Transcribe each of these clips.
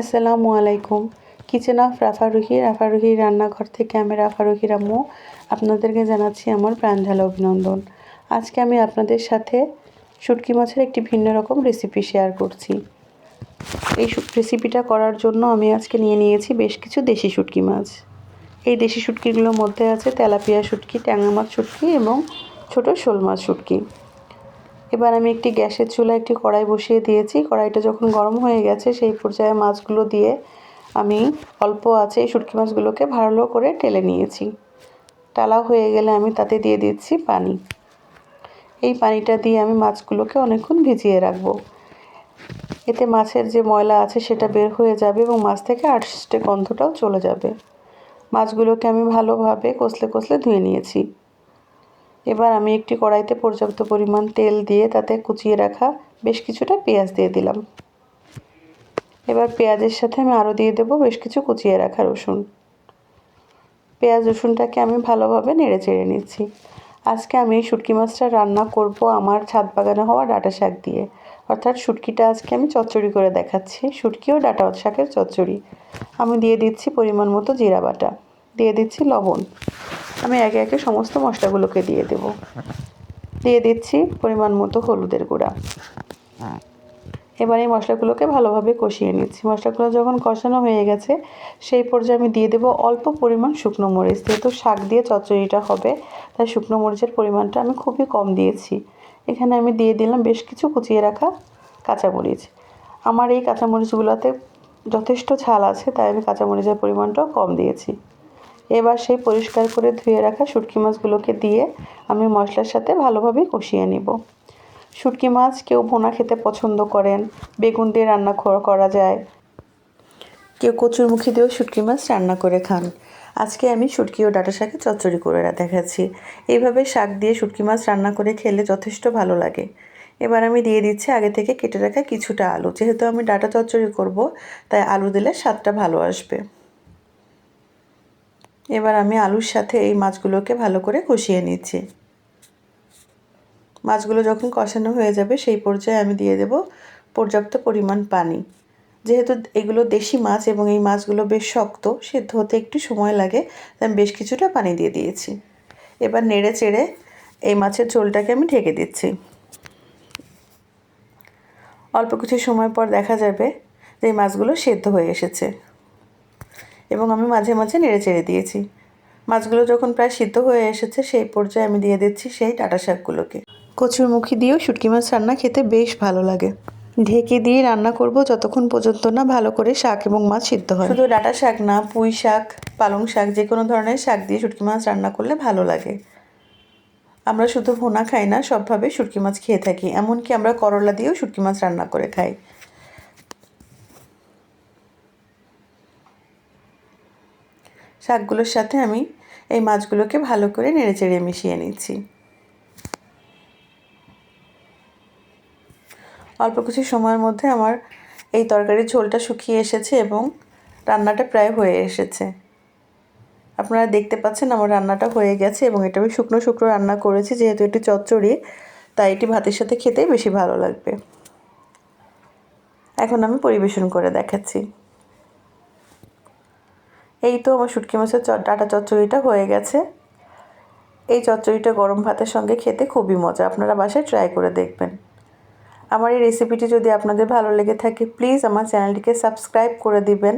আসসালামু আলাইকুম। Kitchen of রাফারুহি রান্নাঘর থেকে আমি রাফারুহি আম্মু আপনাদেরকে জানাচ্ছি আমার প্রাণ ঢালা অভিনন্দন। আজকে আমি আপনাদের সাথে শুটকি মাছের একটি ভিন্ন রকম রেসিপি শেয়ার করছি। এই রেসিপিটা করার জন্য আমি আজকে নিয়েছি বেশ কিছু দেশি শুটকি মাছ। এই দেশি শুটকিগুলোর মধ্যে আছে তেলাপিয়া শুটকি, ট্যাংরা মাছ শুটকি এবং ছোট শোল মাছ শুটকি। এবার আমি একটি গ্যাসের চুলায় একটি কড়াই বসিয়ে দিয়েছি। কড়াইটা যখন গরম হয়ে গেছে সেই পর্যায়ে মাছগুলো দিয়ে আমি অল্প আঁচে এই শুটকি মাছগুলোকে ভালো করে টেলে নিয়েছি। টালা হয়ে গেলে আমি তাতে দিয়ে দিচ্ছি পানি। এই পানিটা দিয়ে আমি মাছগুলোকে অনেকক্ষণ ভিজিয়ে রাখবো। এতে মাছের যে ময়লা আছে সেটা বের হয়ে যাবে এবং মাছ থেকে আষ্টে গন্ধটাও চলে যাবে। মাছগুলোকে আমি ভালোভাবে কষলে ধুয়ে নিয়েছি। এবার আমি একটি কড়াইতে পর্যাপ্ত পরিমাণ তেল দিয়ে তাতে কুচিয়ে রাখা বেশ কিছুটা পেঁয়াজ দিয়ে দিলাম। এবার পেঁয়াজের সাথে আমি আরও দিয়ে দেবো বেশ কিছু কুচিয়ে রাখা রসুন। পেঁয়াজ রসুনটাকে আমি ভালোভাবে নেড়ে চেড়ে নিচ্ছি। আজকে আমি এই শুটকি মাছটা রান্না করব আমার ছাদ বাগানে হওয়া ডাঁটা শাক দিয়ে, অর্থাৎ শুটকিটা আজকে আমি চচ্চড়ি করে দেখাচ্ছি। শুটকি ও ডাঁটা শাকের চচ্চড়ি। আমি দিয়ে দিচ্ছি পরিমাণ মতো জিরা বাটা, দিয়ে দিচ্ছি লবণ। আমি একে একে সমস্ত মশলাগুলোকে দিয়ে দেব। দিয়ে দিচ্ছি পরিমাণ মতো হলুদের গুঁড়া। এবার এই মশলাগুলোকে ভালোভাবে কষিয়ে নিচ্ছি। মশলাগুলো যখন কষানো হয়ে গেছে সেই পর্যায়ে আমি দিয়ে দেব অল্প পরিমাণ শুকনো মরিচ। যেহেতু শাক দিয়ে চচ্চড়িটা হবে তাই শুকনো মরিচের পরিমাণটা আমি খুবই কম দিয়েছি। এখানে আমি দিয়ে দিলাম বেশ কিছু কুচিয়ে রাখা কাঁচামরিচ। আমার এই কাঁচামরিচগুলোতে যথেষ্ট ঝাল আছে তাই আমি কাঁচামরিচের পরিমাণটাও কম দিয়েছি। এবার সেই পরিষ্কার করে ধুয়ে রাখা শুটকি মাছগুলোকে দিয়ে আমি মশলার সাথে ভালোভাবে কষিয়ে নিব। শুটকি মাছ কেউ ভুনা খেতে পছন্দ করেন, বেগুন দিয়ে রান্না করা যায়, কেউ কচুরমুখী দিয়েও শুটকি মাছ রান্না করে খান। আজকে আমি শুটকি ও ডাঁটা শাকে চচ্চড়ি করে দেখাচ্ছি। এইভাবে শাক দিয়ে শুটকি মাছ রান্না করে খেলে যথেষ্ট ভালো লাগে। এবার আমি দিয়ে দিচ্ছি আগে থেকে কেটে রাখা কিছুটা আলু। যেহেতু আমি ডাঁটা চচ্চড়ি করব তাই আলু দিলে স্বাদটা ভালো আসবে। এবার আমি আলুর সাথে এই মাছগুলোকে ভালো করে কষিয়ে নিচ্ছি। মাছগুলো যখন কষানো হয়ে যাবে সেই পর্যায়ে আমি দিয়ে দেব পর্যাপ্ত পরিমাণ পানি। যেহেতু এগুলো দেশি মাছ এবং এই মাছগুলো বেশ শক্ত, সেদ্ধ হতে একটু সময় লাগে, তাই আমি বেশ কিছুটা পানি দিয়ে দিয়েছি। এবার নেড়ে চেড়ে এই মাছের ঝোলটাকে আমি ঢেকে দিচ্ছি। অল্প কিছু সময় পর দেখা যাবে যে এই মাছগুলো সেদ্ধ হয়ে এসেছে এবং আমি মাঝে মাঝে নেড়ে চেড়ে দিয়েছি। মাছগুলো যখন প্রায় সিদ্ধ হয়ে এসেছে সেই পর্যায়ে আমি দিয়ে দিচ্ছি সেই ডাঁটা শাকগুলোকে। কচুরমুখী দিয়েও শুটকি মাছ রান্না খেতে বেশ ভালো লাগে। ঢেকে দিয়ে রান্না করব যতক্ষণ পর্যন্ত না ভালো করে শাক এবং মাছ সিদ্ধ হয়। শুধু ডাঁটা শাক না, পুঁই শাক, পালং শাক, যে কোনো ধরনের শাক দিয়ে শুটকি মাছ রান্না করলে ভালো লাগে। আমরা শুধু ভুনা খাই না, সবভাবে শুটকি মাছ খেয়ে থাকি। এমনকি আমরা করলা দিয়েও শুটকি মাছ রান্না করে খাই। শাকগুলোর সাথে আমি এই মাছগুলোকে ভালো করে নেড়েচেড়ে মিশিয়ে নিচ্ছি। অল্প কিছু সময়ের মধ্যে আমার এই তরকারির ঝোলটা শুকিয়ে এসেছে এবং রান্নাটা প্রায় হয়ে এসেছে। আপনারা দেখতে পাচ্ছেন আমার রান্নাটা হয়ে গেছে এবং এটা আমি শুকনো শুকনো রান্না করেছি। যেহেতু এটি চচ্চড়ি তাই এটি ভাতের সাথে খেতেই বেশি ভালো লাগবে। এখন আমি পরিবেশন করে দেখাচ্ছি। এই তো আমার শুটকি মাছের ডাঁটা চচ্চড়িটা হয়ে গেছে। এই চচ্চড়িটা গরম ভাতের সঙ্গে খেতে খুবই মজা। আপনারা বাসায় ট্রাই করে দেখবেন। আমার এই রেসিপিটি যদি আপনাদের ভালো লেগে থাকে প্লিজ আমার চ্যানেলটিকে সাবস্ক্রাইব করে দিবেন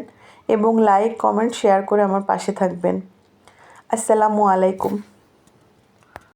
এবং লাইক, কমেন্ট, শেয়ার করে আমার পাশে থাকবেন। আসসালামু আলাইকুম।